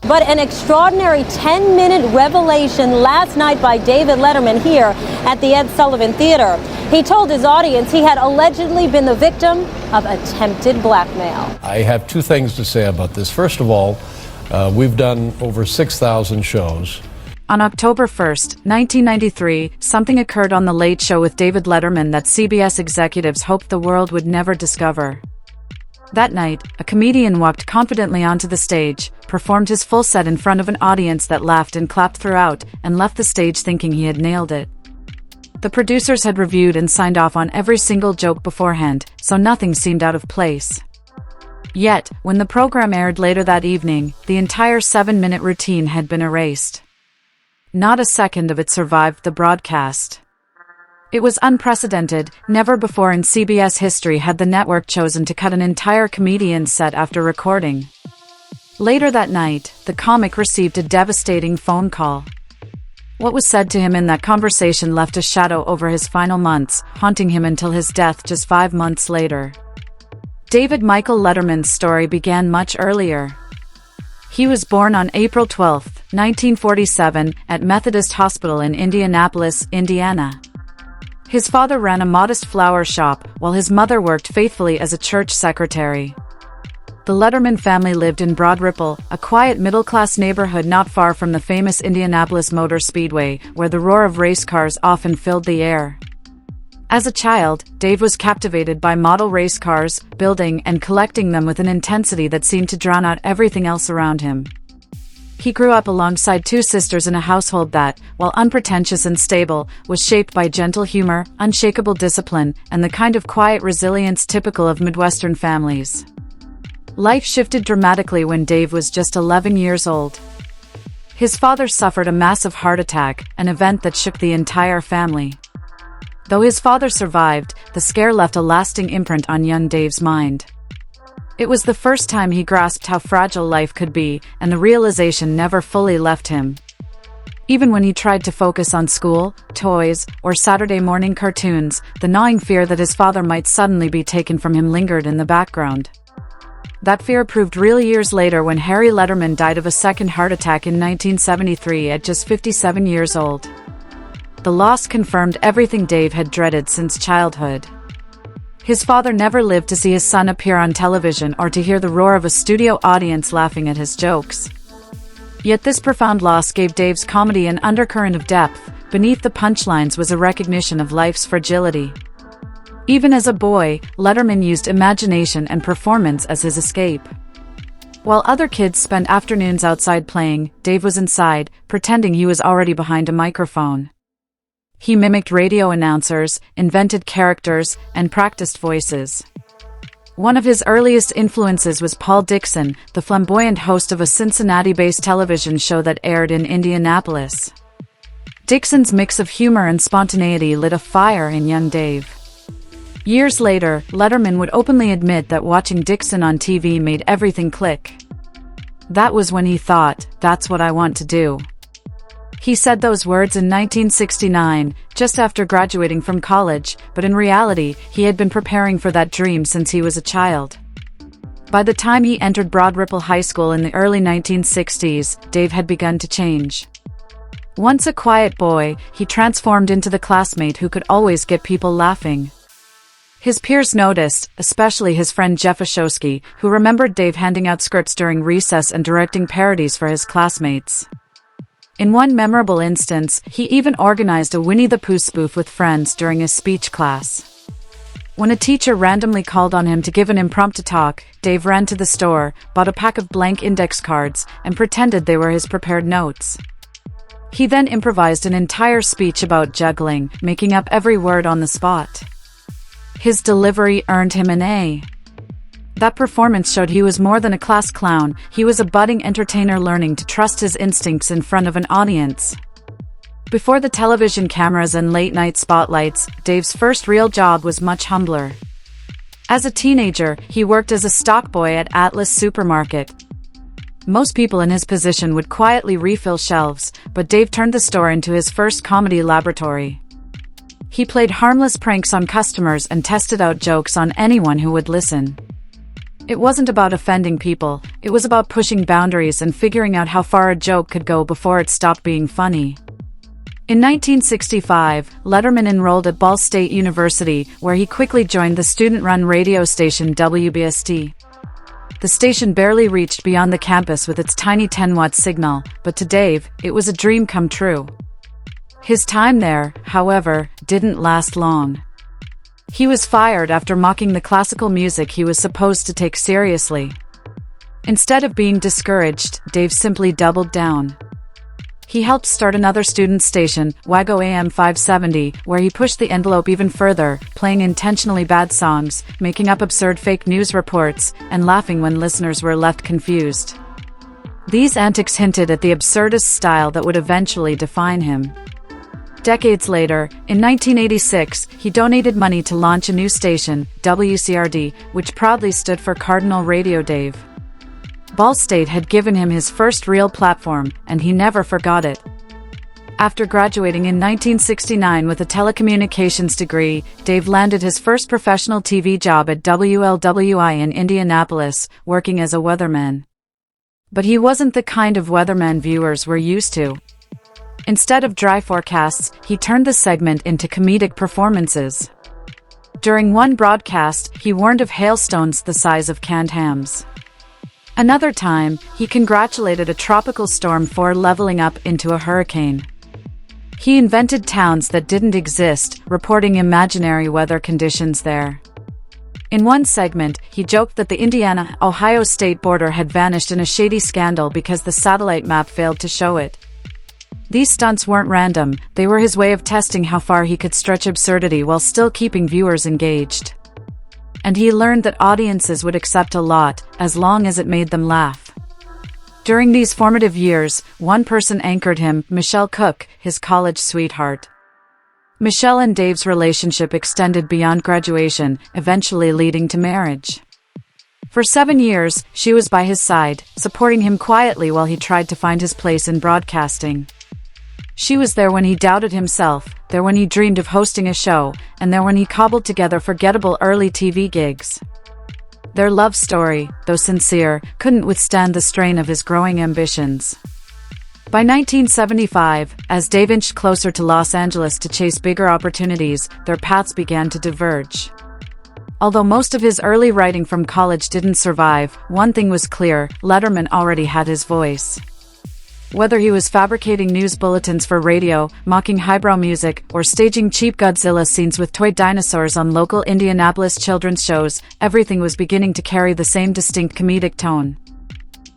But an extraordinary 10-minute revelation last night by David Letterman here at the Ed Sullivan Theater. He told his audience he had allegedly been the victim of attempted blackmail. I have two things to say about this. First of all, we've done over 6,000 shows. On October 1st, 1993, something occurred on The Late Show with David Letterman that CBS executives hoped the world would never discover. That night, a comedian walked confidently onto the stage, performed his full set in front of an audience that laughed and clapped throughout, and left the stage thinking he had nailed it. The producers had reviewed and signed off on every single joke beforehand, so nothing seemed out of place. Yet, when the program aired later that evening, the entire 7-minute routine had been erased. Not a second of it survived the broadcast. It was unprecedented. Never before in CBS history had the network chosen to cut an entire comedian's set after recording. Later that night, the comic received a devastating phone call. What was said to him in that conversation left a shadow over his final months, haunting him until his death just 5 months later. David Michael Letterman's story began much earlier. He was born on April 12, 1947, at Methodist Hospital in Indianapolis, Indiana. His father ran a modest flower shop, while his mother worked faithfully as a church secretary. The Letterman family lived in Broad Ripple, a quiet middle-class neighborhood not far from the famous Indianapolis Motor Speedway, where the roar of race cars often filled the air. As a child, Dave was captivated by model race cars, building and collecting them with an intensity that seemed to drown out everything else around him. He grew up alongside two sisters in a household that, while unpretentious and stable, was shaped by gentle humor, unshakable discipline, and the kind of quiet resilience typical of Midwestern families. Life shifted dramatically when Dave was just 11 years old. His father suffered a massive heart attack, an event that shook the entire family. Though his father survived, the scare left a lasting imprint on young Dave's mind. It was the first time he grasped how fragile life could be, and the realization never fully left him. Even when he tried to focus on school, toys, or Saturday morning cartoons, the gnawing fear that his father might suddenly be taken from him lingered in the background. That fear proved real years later when Harry Letterman died of a second heart attack in 1973 at just 57 years old. The loss confirmed everything Dave had dreaded since childhood. His father never lived to see his son appear on television or to hear the roar of a studio audience laughing at his jokes. Yet this profound loss gave Dave's comedy an undercurrent of depth. Beneath the punchlines was a recognition of life's fragility. Even as a boy, Letterman used imagination and performance as his escape. While other kids spent afternoons outside playing, Dave was inside, pretending he was already behind a microphone. He mimicked radio announcers, invented characters, and practiced voices. One of his earliest influences was Paul Dixon, the flamboyant host of a Cincinnati-based television show that aired in Indianapolis. Dixon's mix of humor and spontaneity lit a fire in young Dave. Years later, Letterman would openly admit that watching Dixon on TV made everything click. That was when he thought, "That's what I want to do." He said those words in 1969, just after graduating from college, but in reality, he had been preparing for that dream since he was a child. By the time he entered Broad Ripple High School in the early 1960s, Dave had begun to change. Once a quiet boy, he transformed into the classmate who could always get people laughing. His peers noticed, especially his friend Jeff Oshowski, who remembered Dave handing out scripts during recess and directing parodies for his classmates. In one memorable instance, he even organized a Winnie the Pooh spoof with friends during his speech class. When a teacher randomly called on him to give an impromptu talk, Dave ran to the store, bought a pack of blank index cards, and pretended they were his prepared notes. He then improvised an entire speech about juggling, making up every word on the spot. His delivery earned him an A. That performance showed he was more than a class clown. He was a budding entertainer learning to trust his instincts in front of an audience. Before the television cameras and late-night spotlights, Dave's first real job was much humbler. As a teenager, he worked as a stock boy at Atlas Supermarket. Most people in his position would quietly refill shelves, but Dave turned the store into his first comedy laboratory. He played harmless pranks on customers and tested out jokes on anyone who would listen. It wasn't about offending people, it was about pushing boundaries and figuring out how far a joke could go before it stopped being funny. In 1965, Letterman enrolled at Ball State University, where he quickly joined the student-run radio station WBST. The station barely reached beyond the campus with its tiny 10-watt signal, but to Dave, it was a dream come true. His time there, however, didn't last long. He was fired after mocking the classical music he was supposed to take seriously. Instead of being discouraged, Dave simply doubled down. He helped start another student station, WAGO AM 570, where he pushed the envelope even further, playing intentionally bad songs, making up absurd fake news reports, and laughing when listeners were left confused. These antics hinted at the absurdist style that would eventually define him. Decades later, in 1986, he donated money to launch a new station, WCRD, which proudly stood for Cardinal Radio Dave. Ball State had given him his first real platform, and he never forgot it. After graduating in 1969 with a telecommunications degree, Dave landed his first professional TV job at WLWI in Indianapolis, working as a weatherman. But he wasn't the kind of weatherman viewers were used to. Instead of dry forecasts, he turned the segment into comedic performances. During one broadcast, he warned of hailstones the size of canned hams. Another time, he congratulated a tropical storm for leveling up into a hurricane. He invented towns that didn't exist, reporting imaginary weather conditions there. In one segment, he joked that the Indiana-Ohio state border had vanished in a shady scandal because the satellite map failed to show it. These stunts weren't random, they were his way of testing how far he could stretch absurdity while still keeping viewers engaged. And he learned that audiences would accept a lot, as long as it made them laugh. During these formative years, one person anchored him, Michelle Cook, his college sweetheart. Michelle and Dave's relationship extended beyond graduation, eventually leading to marriage. For 7 years, she was by his side, supporting him quietly while he tried to find his place in broadcasting. She was there when he doubted himself, there when he dreamed of hosting a show, and there when he cobbled together forgettable early TV gigs. Their love story, though sincere, couldn't withstand the strain of his growing ambitions. By 1975, as Dave inched closer to Los Angeles to chase bigger opportunities, their paths began to diverge. Although most of his early writing from college didn't survive, one thing was clear: Letterman already had his voice. Whether he was fabricating news bulletins for radio, mocking highbrow music, or staging cheap Godzilla scenes with toy dinosaurs on local Indianapolis children's shows, everything was beginning to carry the same distinct comedic tone.